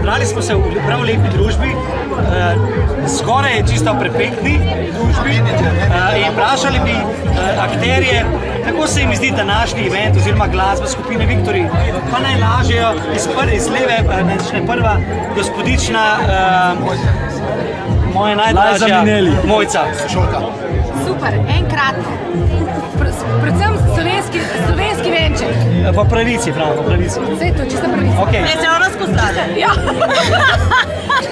Zbrali smo se v prav lepi družbi, skoraj čisto perfektni družbi in vprašali bi akterje, kako se jim zdi današnji event oziroma glasba skupine Viktori. Pa najlažje iz leve začne prva gospodična, moja najdražja Mojca. Super, enkratno. Predvsem slovenski venček. Po pravici, prav, po pravici. Vse je to, čisto pravica. Okay. Ne, se ona skostala. Ja.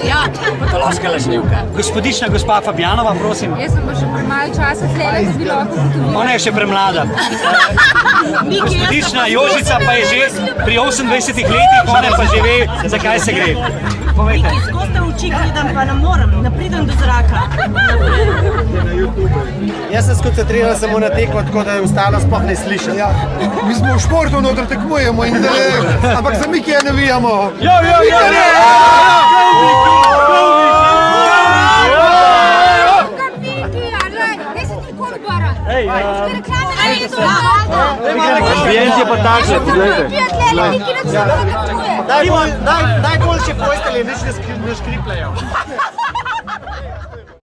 Ja, patološka lažnivka. Gospodična gospa Fabjanova, prosim. Jaz sem pa še premalo časa sledila, da bi lahko ugotovila. Ona je še premlada. Gospodična Jožica pa je že pri 28 letih, ona pa že ve, zakaj se gre. Povejte. Niki, skozi te oči gledam, pa ne morem, ne pridem do zraka. Jaz sem skoncentriran samo na tekmo, tako da je ostalo sploh ne slišati. Ja, mi smo v športu noter tekmujemo, ampak za Miki je navijamo. Ambience je pa takšen, poglejte. Najboljše postelje, nič ne škripljajo.